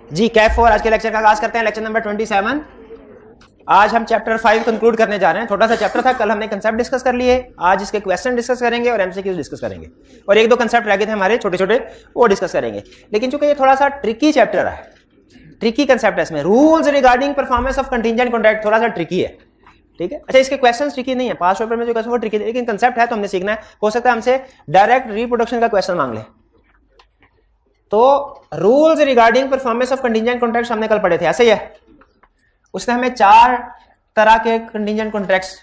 जी कैफ 4 आज के लेक्चर का आगाज करते हैं। Lecture number 27। आज हम चैप्टर 5 कंक्लूड करने जा रहे हैं। छोटा सा चैप्टर था, कल हमने कंसेप्ट डिस्कस कर लिए, आज इसके क्वेश्चन डिस्कस करेंगे और एमसीक्यूज डिस्कस करेंगे और एक दो कंसेप्ट रह गए थे हमारे छोटे छोटे, वो डिस्कस करेंगे। लेकिन चूंकि ये थोड़ा सा ट्रिकी चैप्टर है, ट्रिकी कंसेप्ट है इसमें, rules regarding performance of contingent contract थोड़ा सा ट्रिकी है, ठीक है। अच्छा, इसके क्वेश्चंस ट्रिकी नहीं है, पास पेपर में जो क्वेश्चन वो ट्रिकी है, लेकिन कंसेप्ट है तो हमने सीखना है। हो सकता है हमसे डायरेक्ट रिप्रोडक्शन का क्वेश्चन मांग ले। तो rules regarding performance of contingent contracts हमने कल पढ़े थे, ऐसे ही है। उसने हमें 4 तरह के कंटिंजेंट कॉन्ट्रैक्ट्स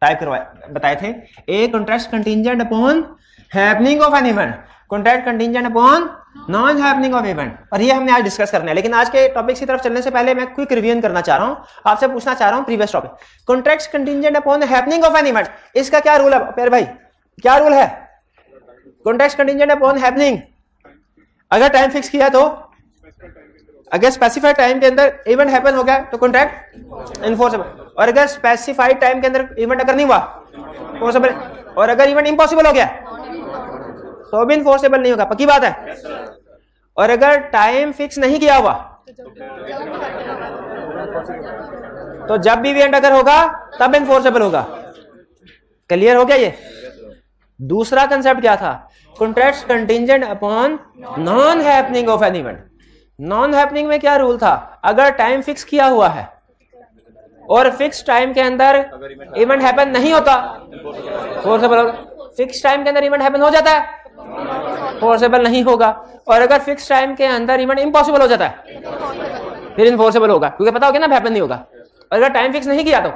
टाइप करवाए बताए थे। एक contract contingent upon happening of an event, contract contingent upon non happening of event, और ये हमने आज डिस्कस करना है। लेकिन आज के टॉपिक की तरफ चलने से पहले मैं क्विक रिवीजन करना चाह रहा हूं, आपसे पूछना चाह रहा हूं previous topic, contract contingent upon happening of an event, इसका क्या रूल है प्यारे भाई? क्या रूल है? कॉन्ट्रैक्ट कंटिंजेंट अपॉन हैपनिंग, अगर टाइम फिक्स किया तो, अगर स्पेसिफाइड टाइम के अंदर इवेंट हैपन हो गया तो कॉन्ट्रैक्ट इनफोर्सेबल, और अगर स्पेसिफाइड टाइम के अंदर इवेंट अगर नहीं हुआ फोर्सेबल, और अगर इवेंट इम्पॉसिबल हो गया तो भी इनफोर्सेबल नहीं होगा, पक्की बात है। और अगर टाइम फिक्स नहीं किया हुआ तो जब भी इवेंट अगर होगा तब इनफोर्सेबल होगा। क्लियर हो गया ये? दूसरा कंसेप्ट क्या था? Contract contingent upon non happening of an event. Non happening में क्या रूल था? अगर टाइम फिक्स किया हुआ है और फिक्स टाइम के अंदर इवेंट हैपन नहीं होता फोर्सेबल होगा, फिक्स टाइम के अंदर इवेंट हैपन हो जाता है फोर्सेबल नहीं होगा, और अगर फिक्स टाइम के अंदर इवेंट इम्पॉसिबल हो जाता है फिर इनफोर्सेबल होगा, क्योंकि पता हो गया ना हैपन नहीं होगा। और अगर टाइम फिक्स नहीं किया तो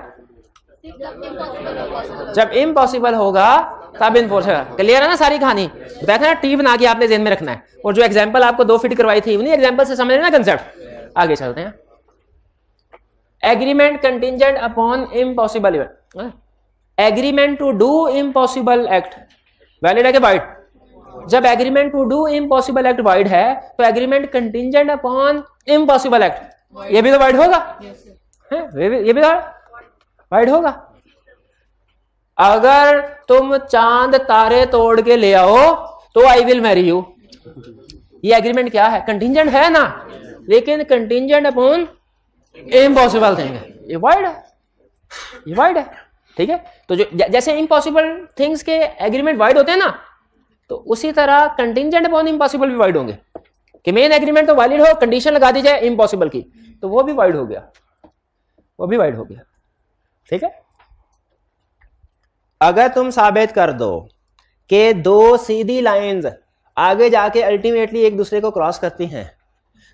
जब इम्पॉसिबल होगा तब इनफोर्सेबल। क्लियर है ना सारी कहानी? बताया था ना, टी बना के आपने ध्यान में रखना है। और जो एग्जांपल आपको 2 फिट करवाई थी उन्हीं एग्जांपल से समझ लेना कंसेप्ट। आगे चलते हैं। Agreement contingent upon impossible event, agreement to do impossible act valid है कि वाइड? जब agreement to do impossible act void है तो agreement contingent upon impossible act ये भी तो वाइड होगा, ये भी वाइड होगा। अगर तुम चांद तारे तोड़ के ले आओ तो आई विल मैरी यू, ये एग्रीमेंट क्या है? कंटिंजेंट है ना, लेकिन कंटिंजेंट अपॉन इम्पॉसिबल थिंग है, ये वाइड है, ये वाइड है, ठीक है। तो जो जैसे इम्पॉसिबल थिंग्स के एग्रीमेंट वाइड होते हैं ना, तो उसी तरह कंटिंजेंट अपॉन इम्पॉसिबल भी वाइड होंगे, कि मेन एग्रीमेंट तो वैलिड हो, कंडीशन लगा दी जाए इम्पॉसिबल की, तो वो भी वाइड हो गया, वो भी वाइड हो गया, ठीक है। अगर तुम साबित कर दो कि 2 सीधी लाइंस आगे जाके अल्टीमेटली एक दूसरे को क्रॉस करती हैं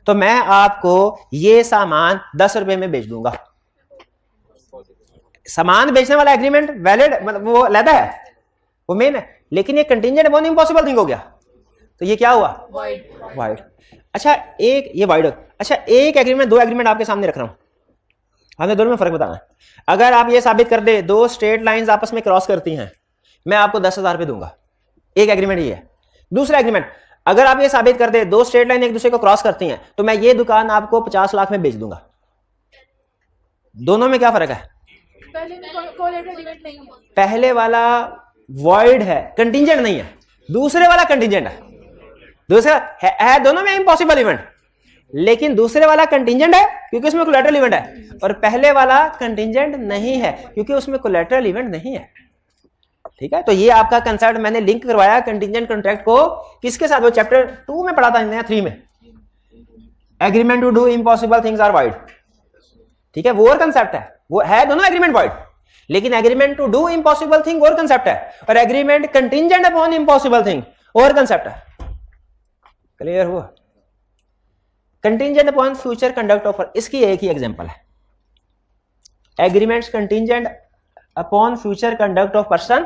तो मैं आपको ये सामान 10 रुपए में बेच दूंगा। सामान बेचने वाला एग्रीमेंट वैलिड, मतलब वो अलग है, वो मेन है, लेकिन ये कंटिंजेंट अपॉन इम्पॉसिबल थिंग हो गया, तो ये क्या हुआ? वाइड। अच्छा, एक ये वाइड, अच्छा एक एग्रीमेंट, 2 एग्रीमेंट आपके सामने रख रहा हूं, हमने दोनों में फर्क बताना है। अगर आप ये साबित कर दे 2 स्ट्रेट लाइंस आपस में क्रॉस करती हैं, मैं आपको 10,000 रुपए दूंगा, एक एग्रीमेंट ये है। दूसरा एग्रीमेंट, अगर आप ये साबित कर दे 2 स्ट्रेट लाइन एक दूसरे को क्रॉस करती हैं तो मैं ये दुकान आपको 50 लाख में बेच दूंगा। दोनों में क्या फर्क है? पहले वाला वॉइड है, कंटिंजेंट नहीं है, दूसरे वाला कंटिंजेंट है। दूसरा है दोनों में इम्पॉसिबल इवेंट, लेकिन दूसरे वाला कंटिंजेंट है क्योंकि उसमें कोलैटरल इवेंट है, और पहले वाला कंटिंजेंट नहीं है क्योंकि उसमें कोलैटरल इवेंट नहीं है, ठीक है। तो ये आपका कंसेप्ट मैंने लिंक करवाया कंटिंजेंट कॉन्ट्रैक्ट को किसके साथ? वो चैप्टर 2 में पढ़ा था या 3 में, agreement to do impossible things are void, ठीक है। वो और कंसेप्ट है, वो है दोनों एग्रीमेंट वाइड, लेकिन agreement to do impossible thing और कंसेप्ट है, और agreement contingent upon impossible thing और कंसेप्ट है। क्लियर हुआ? Contingent upon future conduct of, इसकी एक ही एग्जांपल है, agreements contingent upon future conduct of person,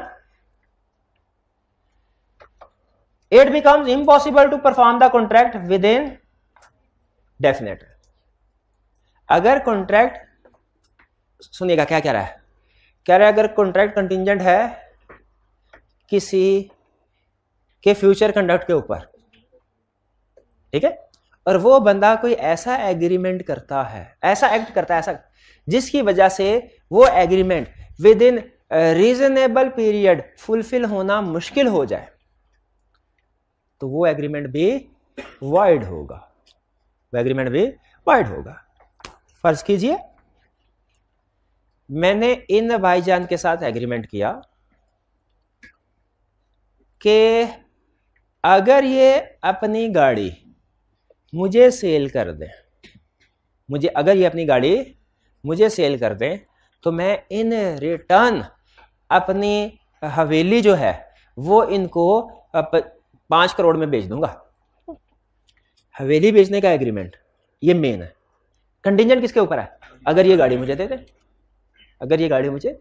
it becomes impossible to perform the contract within definite. अगर कॉन्ट्रैक्ट, सुनिएगा क्या कह रहा है, कह रहा है अगर कॉन्ट्रैक्ट कंटिंजेंट है किसी के फ्यूचर कंडक्ट के ऊपर, ठीक है, और वो बंदा कोई ऐसा एग्रीमेंट करता है, ऐसा एक्ट करता है, ऐसा जिसकी वजह से वो agreement with in reasonable period fulfil होना मुश्किल हो जाए, तो वो एग्रीमेंट भी वाइड होगा। वो एग्रीमेंट भी वाइड होगा। फर्ज कीजिए मैंने इन भाईजान के साथ एग्रीमेंट किया कि अगर ये अपनी गाड़ी मुझे सेल कर दें, अगर ये अपनी गाड़ी मुझे सेल कर दें तो मैं इन रिटर्न अपनी हवेली जो है वो इनको 5 करोड़ में बेच दूंगा। हवेली बेचने का एग्रीमेंट ये मेन है। कंटिजेंट किसके ऊपर है? अगर ये गाड़ी मुझे दे दे, अगर ये गाड़ी मुझे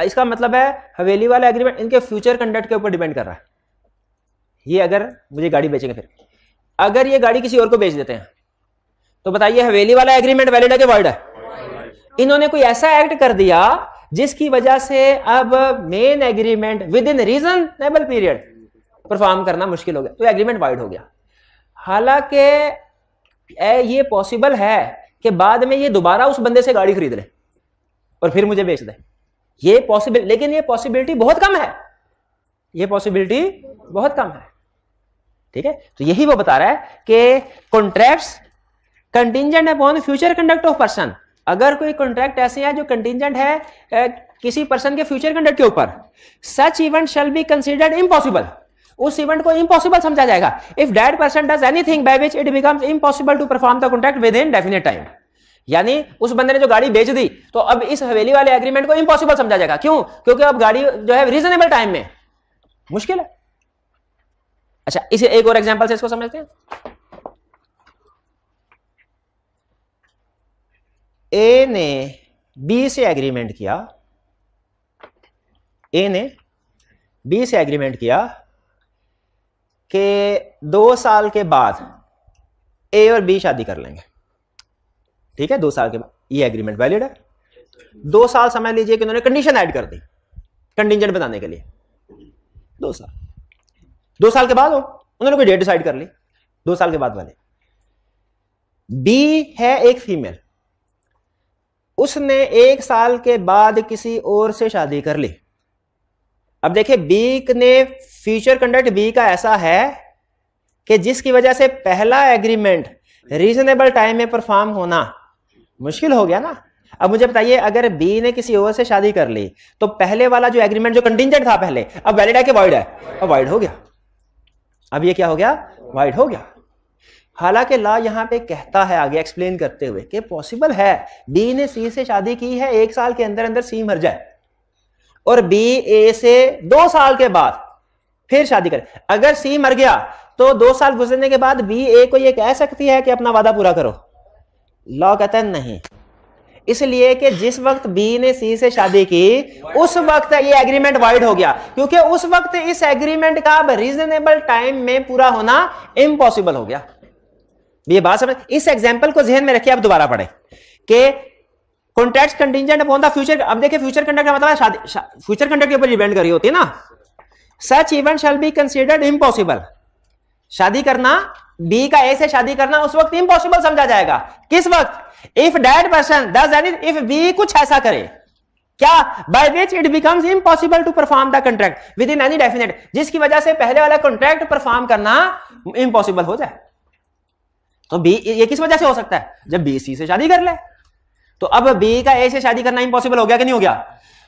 इसका मतलब है हवेली वाला एग्रीमेंट इनके फ्यूचर कंडक्ट के ऊपर डिपेंड कर रहा है। ये अगर मुझे गाड़ी बेचेंगे, फिर अगर ये गाड़ी किसी और को बेच देते हैं तो बताइए हवेली वाला एग्रीमेंट वैलिड है कि वॉइड है? इन्होंने कोई ऐसा एक्ट कर दिया जिसकी वजह से अब main agreement with in reasonable period perform करना मुश्किल हो गया, तो एग्रीमेंट वाइड हो गया। हालांकि ये पॉसिबल है कि बाद में ये दोबारा उस बंदे से गाड़ी खरीद ले और फिर मुझे बेच दे, ये पॉसिबल, लेकिन ये पॉसिबिलिटी बहुत कम है, ये पॉसिबिलिटी बहुत कम है। ठीक है, तो यही वो बता रहा है कि contracts contingent upon future conduct of person. अगर कोई कॉन्ट्रैक्ट ऐसे है जो कंटिजेंट है किसी पर्सन के फ्यूचर कंडक्ट के ऊपर, such event shall be considered impossible, उस इवेंट को इम्पॉसिबल समझा जाएगा if that person does anything by which it becomes impossible to perform the contract within definite time. यानी उस बंदे ने जो गाड़ी बेच दी तो अब इस हवेली वाले एग्रीमेंट को इम्पॉसिबल समझा जाएगा। क्यों? क्योंकि अब गाड़ी जो है रीजनेबल टाइम में मुश्किल है। अच्छा, इसे एक और एग्जांपल से इसको समझते हैं। ए ने बी से एग्रीमेंट किया, ए ने बी से एग्रीमेंट किया कि 2 साल के बाद ए और बी शादी कर लेंगे। ठीक है, 2 साल के बाद ये एग्रीमेंट वैलिड है। 2 साल समझ लीजिए कि उन्होंने कंडीशन ऐड कर दी कंटिजेंट बताने के लिए। 2 साल के बाद हो उन्होंने कोई डेट डिसाइड कर ली, 2 साल के बाद वाले। बी है एक फीमेल, उसने 1 साल के बाद किसी और से शादी कर ली। अब देखिए बी ने फ्यूचर कंडक्ट बी का ऐसा है कि जिसकी वजह से पहला एग्रीमेंट रीजनेबल टाइम में परफॉर्म होना मुश्किल हो गया ना। अब मुझे बताइए अगर बी ने किसी और से शादी कर ली तो पहले वाला जो एग्रीमेंट जो कंटिजेंट था पहले, अब वैलिड है कि वॉइड है? अब वॉइड हो गया। अब ये क्या हो गया? वाइड हो गया। हालांकि लॉ यहां पे कहता है आगे एक्सप्लेन करते हुए कि पॉसिबल है बी ने सी से शादी की है, 1 साल के अंदर अंदर सी मर जाए और बी ए से 2 साल के बाद फिर शादी करे। अगर सी मर गया तो 2 साल गुजरने के बाद बी ए को ये कह सकती है कि अपना वादा पूरा करो? लॉ कहता है नहीं, इसलिए कि जिस वक्त बी ने सी से शादी की उस वक्त ये एग्रीमेंट वाइड हो गया, क्योंकि उस वक्त इस एग्रीमेंट का रीजनेबल टाइम में पूरा होना इम्पॉसिबल हो गया। ये बात समझ, इस एग्जांपल को ध्यान में रखिए। अब दोबारा पढ़े कि contracts contingent upon the future. अब देखिए फ्यूचर कंडक्ट का मतलब है शादी, फ्यूचर कंडक्ट के ऊपर डिपेंड कर रही होती है ना। सच event shall be considered impossible, शादी करना बी का ए से शादी करना उस वक्त इम्पॉसिबल समझा जाएगा। किस वक्त? If that person does any, if B कुछ ऐसा करे क्या, by which it becomes impossible to perform the contract within any definite, जिसकी वजह से पहले वाला कॉन्ट्रैक्ट परफॉर्म करना इम्पॉसिबल हो जाए। तो बी ये किस वजह से हो सकता है? जब बी सी से शादी कर ले। तो अब बी का ए से शादी करना इम्पॉसिबल हो गया कि नहीं हो गया?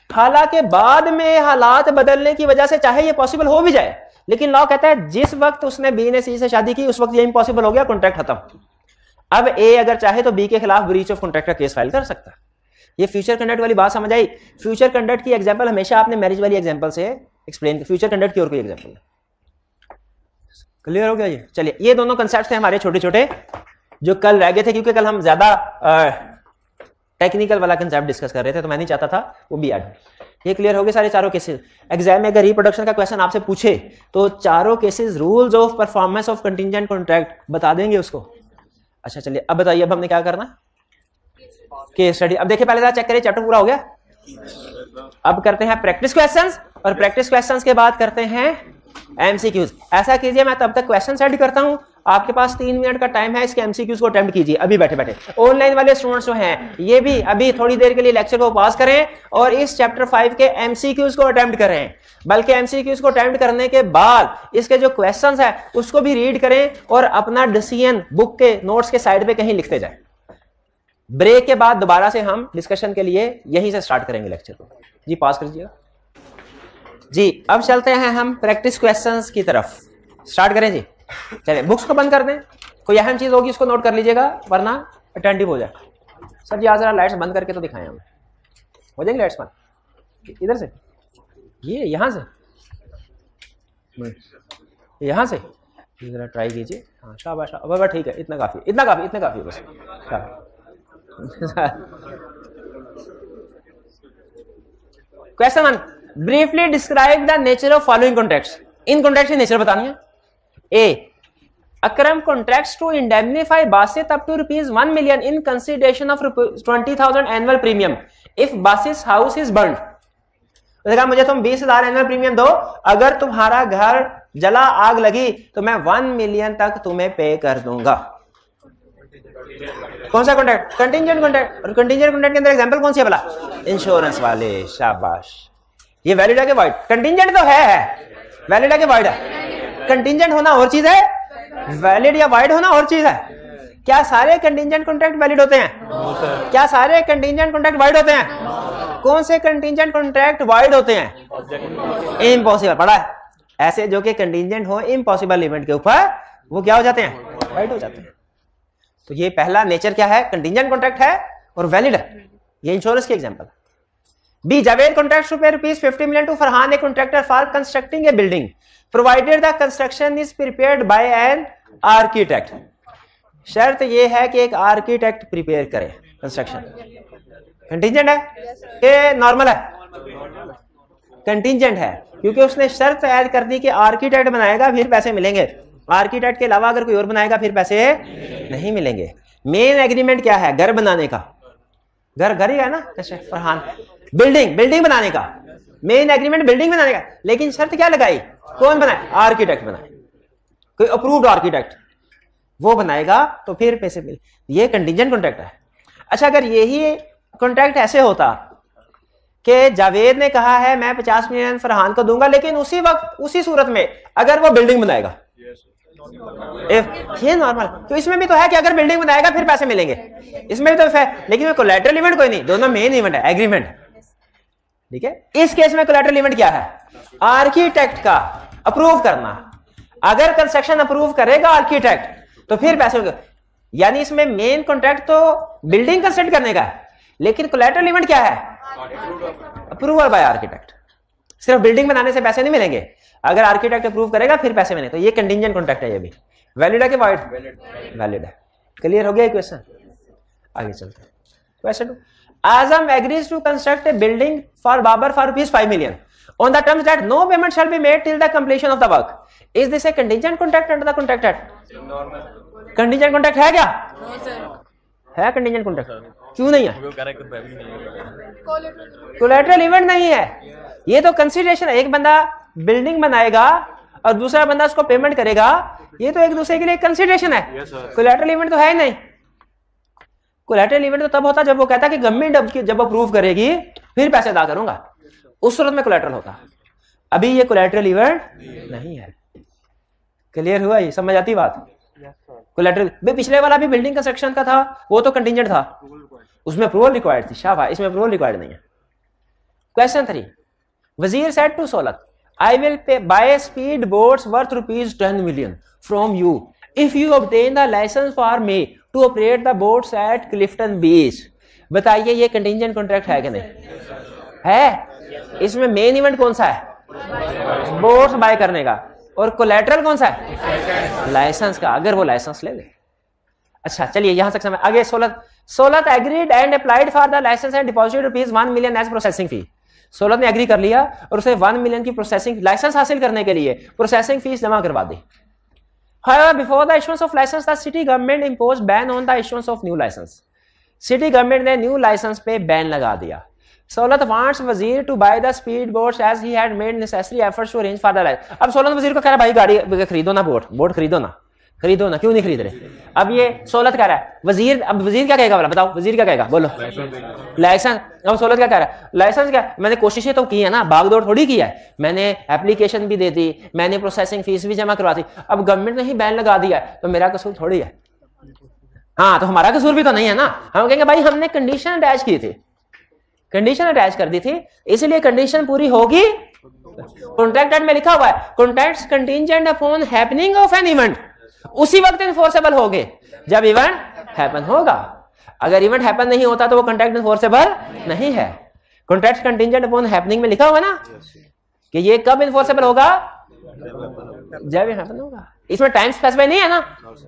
हालांकि बाद में हालात बदलने की वजह से चाहे ये पॉसिबल हो भी जाए, लेकिन लॉ कहता है जिस वक्त उसने बी ने सी से शादी की उस वक्त ये इम्पॉसिबल हो गया, कॉन्ट्रैक्ट खत्म। अब ए अगर चाहे तो बी के खिलाफ ब्रीच ऑफ कॉन्ट्रैक्ट का केस फाइल कर सकता है। ये फ्यूचर कंडक्ट वाली बात समझ आई? फ्यूचर कंडक्ट की एग्जांपल हमेशा आपने मैरिज वाली एग्जांपल से एक्सप्लेन, फ्यूचर कंडक्ट की और कोई एग्जांपल। क्लियर हो गया ये? चलिए, ये दोनों कंसेप्ट थे हमारे छोटे छोटे जो कल रह गए थे, क्योंकि कल हम ज्यादा टेक्निकल वाला कंसेप्ट डिस्कस कर रहे थे तो मैं नहीं चाहता था वो भी ऐड हो। ये क्लियर हो गए सारे चारों केसेस। एग्जाम में अगर रिप्रोडक्शन का क्वेश्चन आपसे पूछे तो चारों cases rules of performance of contingent contract बता देंगे उसको। अच्छा चलिए, अब बताइए अब हमने क्या करना? Case study. अब देखिए पहले चेक करिए चैप्टर पूरा हो गया। अब करते हैं प्रैक्टिस क्वेश्चंस और प्रैक्टिस क्वेश्चंस के बाद करते हैं एमसीक्यूज। ऐसा कीजिए मैं तब तक क्वेश्चन सेट करता हूं, आपके पास 3 मिनट का टाइम है, इसके एमसीक्यूज को अटेम्प्ट कीजिए अभी बैठे बैठे। ऑनलाइन वाले स्टूडेंट्स जो हैं ये भी अभी थोड़ी देर के लिए लेक्चर को पॉज करें और इस चैप्टर 5 के एमसीक्यूज को अटेम्प्ट करें। बल्कि एमसीक्यूज को अटेम्प्ट करने के बाद इसके जो क्वेश्चंस है उसको भी रीड करें और अपना डिसीजन बुक के नोट्स के साइड पे कहीं लिखते जाए। ब्रेक के बाद दोबारा से हम डिस्कशन के लिए यहीं से स्टार्ट करेंगे लेक्चर को। जी पॉज कीजिएगा जी। अब चलते हैं हम प्रैक्टिस क्वेश्चंस की तरफ। स्टार्ट करें जी। चलिए बुक्स को बंद कर दें। कोई अहम चीज होगी उसको नोट कर लीजिएगा वरना अटेंटिव हो जाए। सर जी आज जरा लाइट्स बंद करके तो दिखाएं हमें। हो जाएंगे लाइट्स बंद? इधर से, ये यहाँ से, यहाँ से जरा ट्राई कीजिए। हाँ शाबाश शाबाश, ठीक है, इतना काफी, इतना काफी, इतना काफी बस। Question 1, briefly describe the nature of following contracts. In contracts की नेचर बतानी है। ए, Akram contracts to indemnify Basit up to ₹1 million in consideration of ₹20,000 annual premium if Basit's house is burned। देखा, मुझे तुम 20,000 एनुअल प्रीमियम दो, अगर तुम्हारा घर जला आग लगी तो मैं 1 मिलियन तक तुम्हें पे कर दूंगा। कौन सा कॉन्ट्रैक्ट? Contingent contract. और कंटिंजेंट कॉन्ट्रैक्ट के अंदर एग्जांपल कौन सी है भला? इंश्योरेंस वाले। शाबाश। ये वैलिड है कि वाइड? कंटिंजेंट तो है, वैलिड है कि वाइड है? कंटिंजेंट होना और चीज है, वैलिड या वाइड होना और चीज है। क्या सारे कंटिंजेंट कॉन्ट्रैक्ट वैलिड होते हैं? क्या सारे कंटिंजेंट कॉन्ट्रैक्ट वाइड होते हैं? कौन से कंटिंजेंट कॉन्ट्रैक्ट वाइड होते हैं? इम्पॉसिबल। पढ़ा है ऐसे जो कि कंटिंजेंट हो इम्पॉसिबल इवेंट के ऊपर, वो क्या हो जाते हैं? वाइड हो जाते हैं। तो ये पहला नेचर क्या है? कंटिंजेंट कॉन्ट्रैक्ट है और वैलिड है। ये इंश्योरेंस की example. B, Javed contracts to pay ₹50 million to Farhan a contractor for constructing a building provided the construction is prepared by an architect. शर्त यह है कि एक आर्किटेक्ट प्रिपेयर करे कंस्ट्रक्शन। कंटिंजेंट है कि नॉर्मल है? कंटिंजेंट है क्योंकि उसने शर्त ऐड कर दी कि आर्किटेक्ट बनाएगा फिर पैसे मिलेंगे, आर्किटेक्ट के अलावा अगर कोई और बनाएगा फिर पैसे नहीं मिलेंगे। मेन एग्रीमेंट क्या है? घर बनाने का। घर ही है ना फरहान। बिल्डिंग बनाने का मेन एग्रीमेंट, बिल्डिंग बनाने का। लेकिन शर्त क्या लगाई? कौन बनाए? आर्किटेक्ट बनाए, कोई अप्रूव्ड आर्किटेक्ट, वो बनाएगा तो फिर पैसे मिले। ये कंटिंजेंट कॉन्ट्रैक्ट है। अच्छा, अगर यही कॉन्ट्रैक्ट ऐसे होता कि जावेद ने कहा है मैं 50 मिलियन फरहान को दूंगा, लेकिन उसी वक्त उसी सूरत में अगर वो बिल्डिंग बनाएगा, ये नॉर्मल। तो इसमें भी तो है कि अगर बिल्डिंग बनाएगा फिर पैसे मिलेंगे, इसमें भी तो है। लेकिन कोलैटरल इवेंट कोई नहीं, दोनों मेन इवेंट है, एग्रीमेंट। ठीक है, इस केस में कोलैटरल इवेंट क्या है? आर्किटेक्ट का अप्रूव करना। अगर कंस्ट्रक्शन अप्रूव करेगा आर्किटेक्ट तो फिर पैसे होंगे। यानी इसमें मेन कॉन्ट्रैक्ट तो बिल्डिंग कंस्ट्रक्ट करने का है, लेकिन कोलैटरल इवेंट क्या है? Approval bye architect. सिर्फ बिल्डिंग बनाने से पैसे नहीं मिलेंगे, अगर आर्किटेक्ट अप्रूव करेगा फिर पैसे मिलेंगे। तो ये कंटिंजेंट कॉन्ट्रैक्ट है। ये भी वैलिड है कि वाइड? वैलिड है। क्लियर हो गया क्वेश्चन? आगे चलते हैं। Question 2, Azam agrees to construct a building for Babar for ₹5 million on the terms that no payment shall be made till the completion of the work. Is this a contingent contract under the Contract Act? Contingent contract है क्या? है contingent contract? क्यों नहीं है? Collateral event नहीं है, ये तो कंसिडरेशन है। एक बंदा बिल्डिंग बनाएगा और दूसरा बंदा उसको पेमेंट करेगा, ये तो एक दूसरे के लिए कंसिडरेशन है। कोलैटरल इवेंट तो है ही नहीं। कोलैटरल इवेंट तो तब होता जब वो कहता कि गवर्नमेंट जब अप्रूव करेगी फिर पैसे अदा करूंगा, उस सूरत में कोलैटरल होता। अभी ये कोलैटरल इवेंट नहीं है। क्लियर हुआ? ये समझ आती बात? कोलैटरल पिछले वाला भी बिल्डिंग कंस्ट्रक्शन का था, वो तो कंटिंजेंट था, उसमें अप्रूवल रिक्वायर्ड थी। शाबाश, इसमें अप्रूवल रिक्वायर्ड नहीं है। Question 3, Wazir said to Saulat, I will pay by speed boats worth ₹10 million from you if you obtain the licence for me to operate the boats at Clifton beach. बताइए ये contingent contract है कि नहीं है? इसमें main event कौन सा है? बोट्स बाय करने का। और कोलैटरल कौन सा है? लाइसेंस का, अगर वो लाइसेंस ले ले। अच्छा चलिए यहां तक समझ। आगे Saulat agreed and applied for the licence and deposited ₹1 million as processing fee. Saulat ने एग्री कर लिया और उसे 1 million की प्रोसेसिंग, लाइसेंस हासिल करने के लिए प्रोसेसिंग फीस जमा करवा दी। However, before the issuance of license, the city government imposed ban on the issuance of new license. City government ने new license पे ban लगा दिया। सोलत wants वजीर to buy the speed boats as he had made necessary efforts to arrange for the license. अब सोलत वजीर को कह रहा भाई गाड़ी खरीदो ना, बोट खरीदो ना, खरीदो ना, क्यों नहीं खरीद रहे? अब ये सोलत कह रहा है वजीर, अब वजीर क्या कहेगा बोला, बताओ वजीर क्या कहेगा, बोलो लाइसेंस। अब सोलत क्या कह रहा है, लाइसेंस क्या, मैंने कोशिशें तो की है ना, भागदौड़ थोड़ी की है, मैंने एप्लीकेशन भी दे दी, मैंने प्रोसेसिंग फीस भी जमा करवा दी, अब गवर्नमेंट ने ही बैन लगा दिया है तो मेरा कसूर थोड़ी है। हाँ तो हमारा कसूर भी तो नहीं है ना, हम कहेंगे भाई हमने कंडीशन अटैच की थी, कंडीशन अटैच कर दी थी, इसलिए कंडीशन पूरी होगी। कॉन्ट्रैक्ट एक्ट में लिखा हुआ है contracts contingent upon happening of an event, उसी वक्त इन्फोर्सेबल होंगे जब इवेंट हैपन होगा। अगर इवेंट हैपन नहीं होता तो वो कॉन्ट्रैक्ट इन्फोर्सेबल नहीं है। कॉन्ट्रैक्ट्स कंटीजेंट अपॉन हैपनिंग में लिखा हुआ ना कि ये कब इन्फोर्सेबल होगा, जब हैपन होगा। इसमें टाइम स्पेसिफाई नहीं है ना,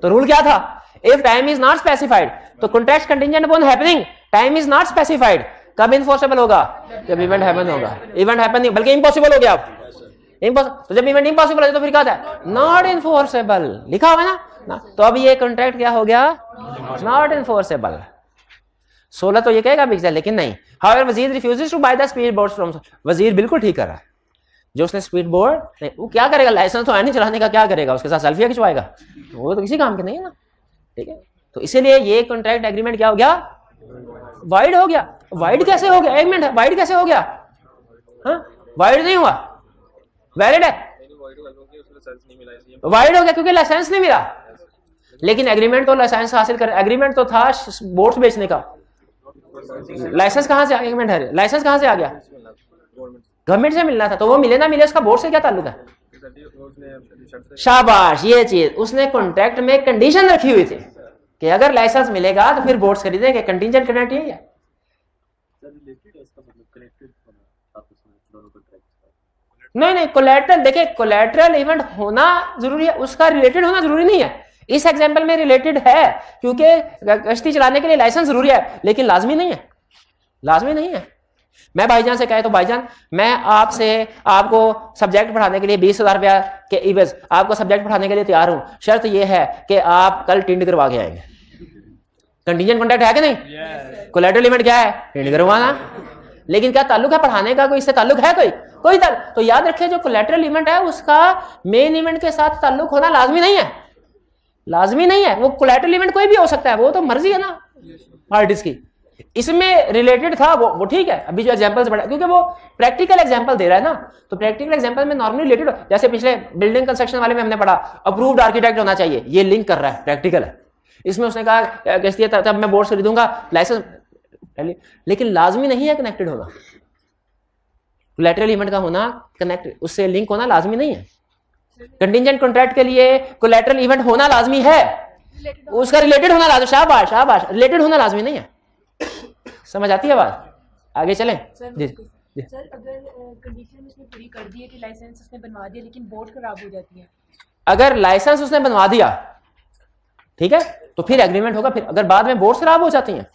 तो रूल क्या था, if time is not specified, तो contracts contingent upon happening, time is not specified, कब इन्फोर्सेबल होगा, जब इवेंट हैपन होगा। इवेंट हैपन नहीं बल्कि इम्पॉसिबल हो गया, तो जब इवेंट इम्पॉसिबल है तो फिर क्या था, नॉट इन्फोर्सेबल लिखा हुआ है ना, तो अब ये कॉन्ट्रैक्ट क्या हो गया, नॉट इन्फोर्सेबल। 16 तो ये कहेगा बिगजा, लेकिन नहीं। However Wazir refuses to buy the speed boards from, Wazir बिल्कुल ठीक कर रहा है, जो उसने स्पीड बोर्ड नहीं, वो क्या करेगा, लाइसेंस तो है नहीं चलाने का, क्या करेगा, उसके साथ सेल्फी खिंचवाएगा, वो तो किसी काम के नहीं है ना, ठीक है। तो इसीलिए ये कॉन्ट्रैक्ट एग्रीमेंट क्या हो गया, वाइड हो गया। वाइड कैसे हो गया, एक मिनट, वाइड कैसे हो गया, वाइड नहीं हुआ, वैलिड है, वाइड हो गया क्योंकि लाइसेंस नहीं मिला, लेकिन एग्रीमेंट तो लाइसेंस हासिल कर, एग्रीमेंट तो था बोट्स बेचने का, लाइसेंस कहां से आ गया, मिनट है, लाइसेंस कहां से आ गया, गवर्नमेंट से मिलना था, तो वो मिले ना मिले उसका बोर्ड से क्या ताल्लुक है। शाबाश, ये चीज उसने कॉन्ट्रैक्ट में कंडीशन रखी हुई थी कि अगर लाइसेंस मिलेगा तो फिर बोर्ड्स खरीदेंगे, कंटीजेंट कनेक्ट यही है। नहीं कोलैटरल, देखिए कोलैटरल इवेंट होना जरूरी है, उसका रिलेटेड होना जरूरी नहीं है। इस एग्जांपल में रिलेटेड है क्योंकि कश्ती चलाने के लिए लाइसेंस जरूरी है, लेकिन लाजमी नहीं है, लाजमी नहीं है। मैं भाईजान से कहे तो भाईजान मैं आपसे, आपको सब्जेक्ट पढ़ाने के लिए 20,000 रुपया के इवज आपको सब्जेक्ट पढ़ाने के लिए तैयार हूं, शर्त यह है कि आप कल टिंड करवा के आएंगे। कंटीजेंट कॉन्ट्रैक्ट है कि नहीं, कोलैटरल इवेंट क्या है, टिंड करवाना, लेकिन क्या ताल्लुक है पढ़ाने का, कोई इससे ताल्लुक है, कोई ताल्लुक, तो याद रखिए जो कोलैटरल इवेंट है उसका मेन इवेंट के साथ ताल्लुक होना लाजमी नहीं है, लाजमी नहीं है। वो कोलैटरल इवेंट कोई भी हो सकता है, वो तो मर्जी है ना पार्टीज की। इसमें रिलेटेड था वो ठीक है, अभी जो एग्जांपल से बढ़ा क्योंकि वो प्रैक्टिकल एग्जांपल दे रहा है ना, तो प्रैक्टिकल एग्जांपल में नॉर्मली रिलेटेड, जैसे पिछले बिल्डिंग कंस्ट्रक्शन वाले में हमने पढ़ा अप्रूव्ड आर्किटेक्ट होना चाहिए, ये लिंक कर रहा है, प्रैक्टिकल है। इसमें उसने कहा किस्ती तब मैं बोर्ड खरीदूंगा, लाइसेंस, लेकिन लाजमी नहीं है कनेक्टेड होना, कोलैटरल इवेंट का होना कनेक्ट, उससे लिंक होना लाजमी नहीं है। कंटीजेंट कॉन्ट्रैक्ट के लिए कोलैटरल इवेंट होना लाजमी है, उसका रिलेटेड होना लाजमी, शाबाश शाबाश, रिलेटेड होना लाजमी नहीं है। समझ आती है बात, आगे चलें जी जी। सर अगर कंडीशन उसने पूरी कर दी है कि लाइसेंस उसने बनवा दिया लेकिन बोर्ड खराब हो जाती है, अगर लाइसेंस उसने बनवा दिया ठीक है तो फिर एग्रीमेंट होगा, फिर अगर बाद में बोर्ड खराब हो जाती हैं,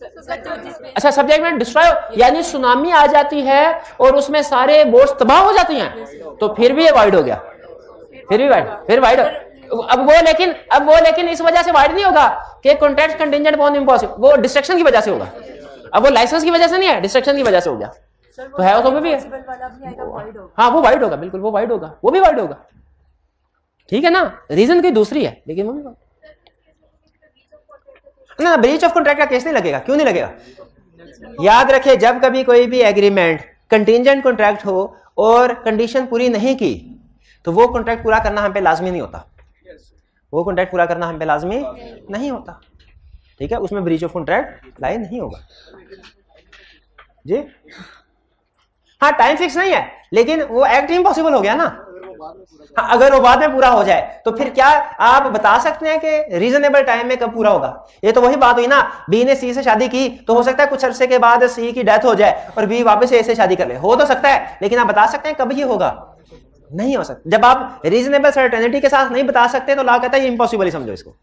अच्छा सब्जेक्ट में डिस्ट्रॉय यानी सुनामी आ जाती है और उसमें सारे बोर्ड्स तबाह हो जाती हैं, तो फिर भी ये वाइड हो गया, फिर भी वाइड, फिर वाइड। अब वो लेकिन इस वजह से वाइड नहीं होगा कि कॉन्ट्रैक्ट कंटीजेंट अपॉन इम्पॉसिबल, वो डिस्ट्रक्शन की वजह से होगा। अब वो लाइसेंस की वजह से नहीं है, डिस्ट्रक्शन की वजह से हो गया, तो है तो भी हाँ वो वाइड होगा, बिल्कुल वो वाइड होगा, वो भी वाइड होगा, ठीक है ना, रीजन की दूसरी है लेकिन वो भी ना, ब्रीच ऑफ कॉन्ट्रैक्ट का केस नहीं लगेगा, क्यों नहीं लगेगा। याद रखिए जब कभी कोई भी एग्रीमेंट कंटीजेंट कॉन्ट्रैक्ट हो और कंडीशन पूरी नहीं की तो वो कॉन्ट्रैक्ट पूरा करना हम पे लाजमी नहीं होता, वो कॉन्ट्रैक्ट पूरा करना हम पे लाजमी नहीं होता, ठीक है, उसमें ब्रीच ऑफ कॉन्ट्रैक्ट लाई नहीं होगा जी। हाँ टाइम फिक्स नहीं है लेकिन वो एक्ट इम्पॉसिबल हो गया ना, हाँ, अगर वो बाद में पूरा हो जाए तो फिर क्या आप बता सकते हैं कि रीजनेबल टाइम में कब पूरा होगा। ये तो वही बात हुई ना, बी ने सी से शादी की तो हो सकता है कुछ अरसे के बाद सी की डेथ हो जाए और बी वापस ए से शादी कर ले, हो तो सकता है, लेकिन आप बता सकते हैं कब ये होगा, नहीं हो सकता। जब आप रीजनेबल सर्टेनिटी के साथ नहीं बता सकते तो लॉ कहता है इम्पॉसिबल ही समझो इसको।